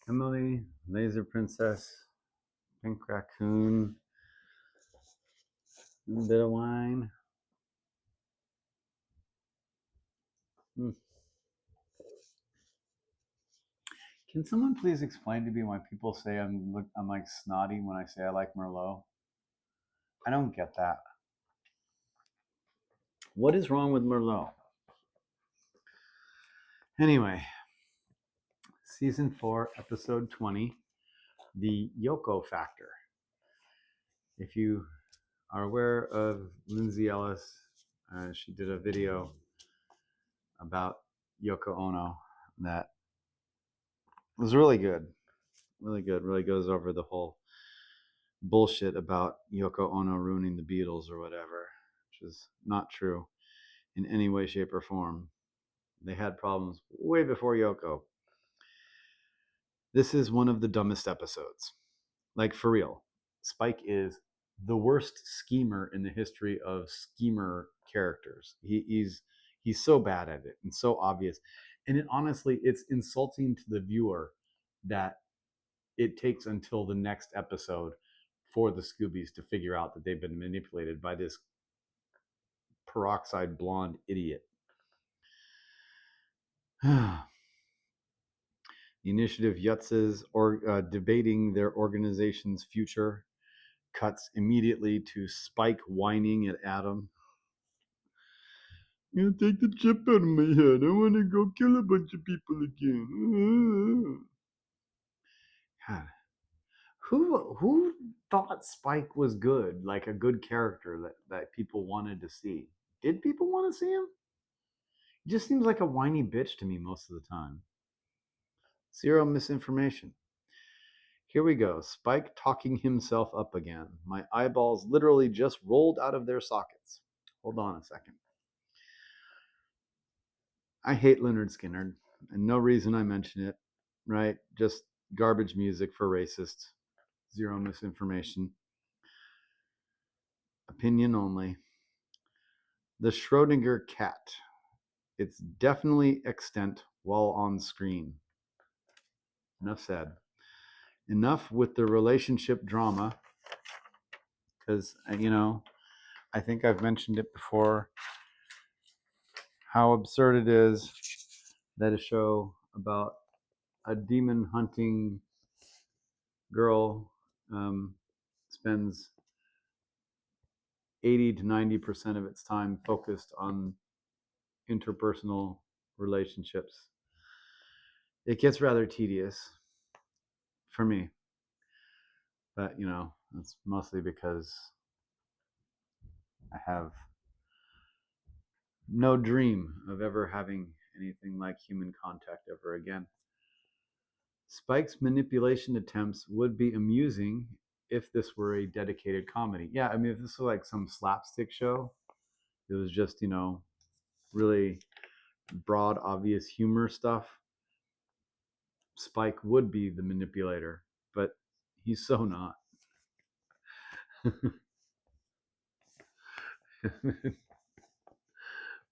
Emily, Laser Princess, Pink Raccoon, a bit of wine. Can someone please explain to me why people say I'm like snotty when I say I like Merlot? I don't get that. What is wrong with Merlot? Anyway, Season 4, Episode 20, the Yoko Factor. If you are aware of Lindsay Ellis, she did a video about Yoko Ono that was really good. Really good. Really goes over the whole bullshit about Yoko Ono ruining the Beatles or whatever, which is not true in any way, shape, or form. They had problems way before Yoko. This is one of the dumbest episodes. Like, for real. Spike is the worst schemer in the history of schemer characters. He's so bad at it and so obvious. And honestly, it's insulting to the viewer that it takes until the next episode for the Scoobies to figure out that they've been manipulated by this peroxide blonde idiot. The initiative Yutzes debating their organization's future cuts immediately to Spike whining at Adam. I'm gonna take the chip out of my head. I want to go kill a bunch of people again. God. Who thought Spike was good, like a good character that people wanted to see? Did people want to see him? He just seems like a whiny bitch to me most of the time. Zero misinformation. Here we go. Spike talking himself up again. My eyeballs literally just rolled out of their sockets. Hold on a second. I hate Lynyrd Skynyrd, and no reason I mention it, right? Just garbage music for racists. Zero misinformation. Opinion only. The Schrodinger cat. It's definitely extant while on screen. Enough said. Enough with the relationship drama, because, I think I've mentioned it before, how absurd it is that a show about a demon hunting girl spends 80 to 90% of its time focused on interpersonal relationships. It gets rather tedious for me, but it's mostly because I have no dream of ever having anything like human contact ever again. Spike's manipulation attempts would be amusing if this were a dedicated comedy. Yeah, I mean, if this was like some slapstick show, it was just, really broad, obvious humor stuff, Spike would be the manipulator, but he's so not.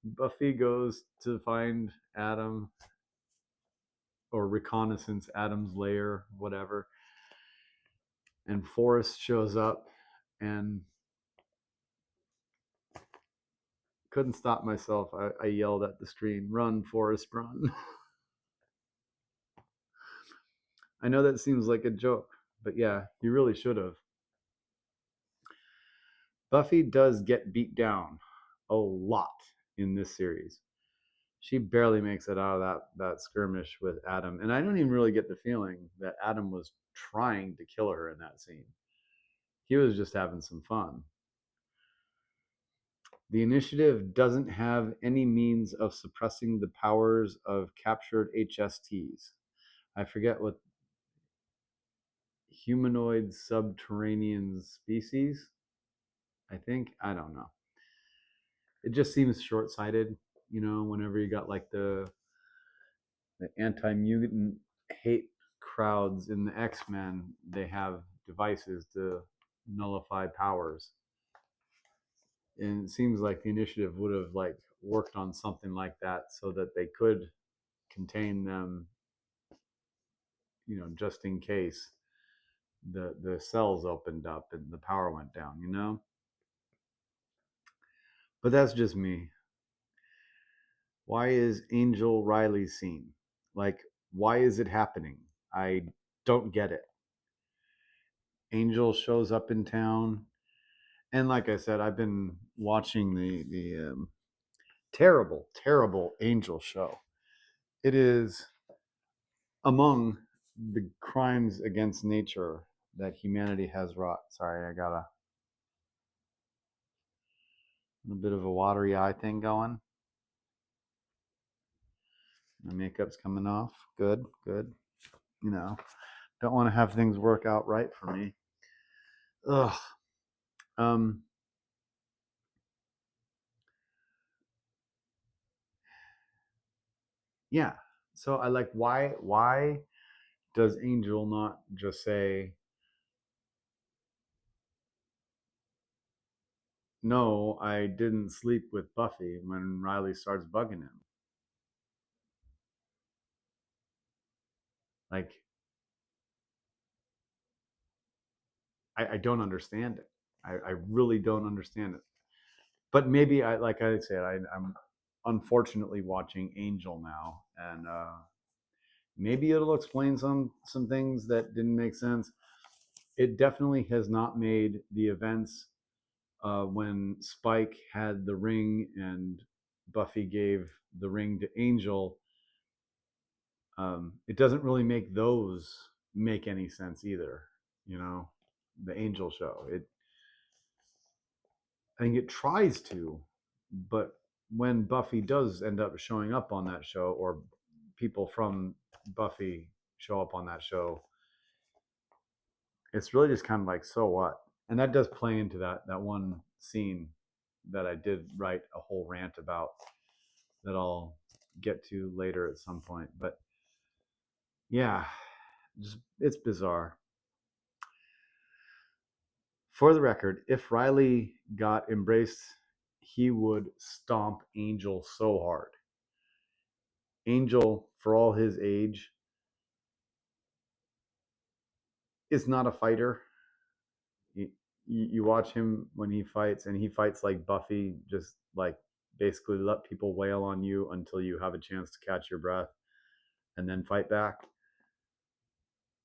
Buffy goes to find Adam, or reconnaissance Adam's lair, whatever, and Forrest shows up, and couldn't stop myself. I yelled at the screen, "Run, Forrest, run." I know that seems like a joke, but yeah, you really should have. Buffy does get beat down a lot in this series. She barely makes it out of that skirmish with Adam. And I don't even really get the feeling that Adam was trying to kill her in that scene. He was just having some fun. The initiative doesn't have any means of suppressing the powers of captured HSTs. I forget what humanoid subterranean species, I think. I don't know. It just seems short-sighted, whenever you got like the anti-mutant hate crowds in the X-Men, they have devices to nullify powers. And it seems like the initiative would have like worked on something like that so that they could contain them, just in case the cells opened up and the power went down. But that's just me. Why is Angel Riley seen? Like, why is it happening? I don't get it. Angel shows up in town, and like I said, I've been watching the terrible, terrible Angel show. It is among the crimes against nature that humanity has wrought. Sorry, I got a bit of a watery eye thing going. My makeup's coming off. Good, good. Don't want to have things work out right for me. Ugh. Yeah. So I like, why does Angel not just say, no, I didn't sleep with Buffy, when Riley starts bugging him? Like, I don't understand it. I really don't understand it. But maybe like I said, I'm unfortunately watching Angel now, and maybe it'll explain some things that didn't make sense. It definitely has not made the events when Spike had the ring and Buffy gave the ring to Angel. It doesn't really make those make any sense either. The Angel show. I think it tries to, but when Buffy does end up showing up on that show, or people from Buffy show up on that show, it's really just kind of like, so what? And that does play into that one scene that I did write a whole rant about, that I'll get to later at some point. But yeah, it's bizarre. For the record, if Riley got embraced, he would stomp Angel so hard. Angel, for all his age, is not a fighter. You watch him when he fights, and he fights like Buffy, just like basically let people wail on you until you have a chance to catch your breath and then fight back.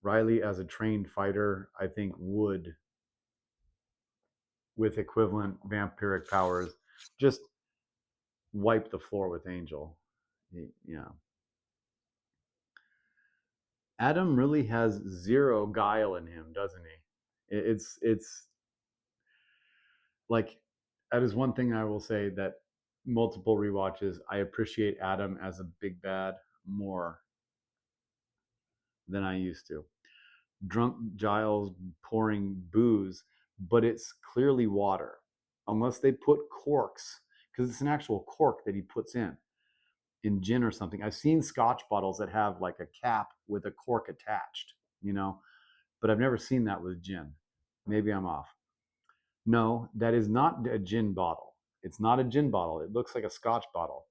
Riley, as a trained fighter, I think would, with equivalent vampiric powers, just wipe the floor with Angel. Adam really has zero guile in him, doesn't he? It's like, that is one thing I will say, that multiple rewatches, I appreciate Adam as a big bad more than I used to. Drunk Giles pouring booze, but it's clearly water, unless they put corks, because it's an actual cork that he puts in gin or something. I've seen Scotch bottles that have like a cap with a cork attached, but I've never seen that with gin. Maybe I'm off. No, that is not a gin bottle. It's not a gin bottle. It looks like a Scotch bottle.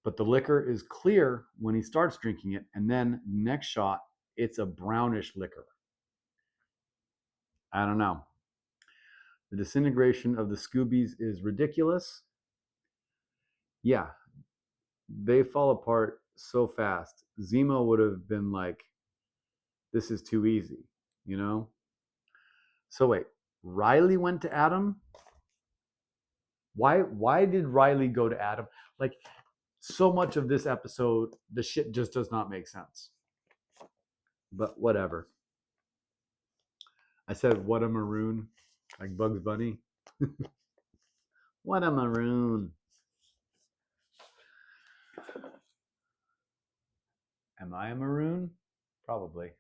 But the liquor is clear when he starts drinking it, and then next shot, it's a brownish liquor. I don't know. The disintegration of the Scoobies is ridiculous. Yeah, they fall apart so fast. Zemo would have been like, this is too easy, So wait, Riley went to Adam? Why did Riley go to Adam? Like, so much of this episode, the shit just does not make sense. But whatever. I said, what a maroon, like Bugs Bunny. What a maroon. Am I a maroon? Probably.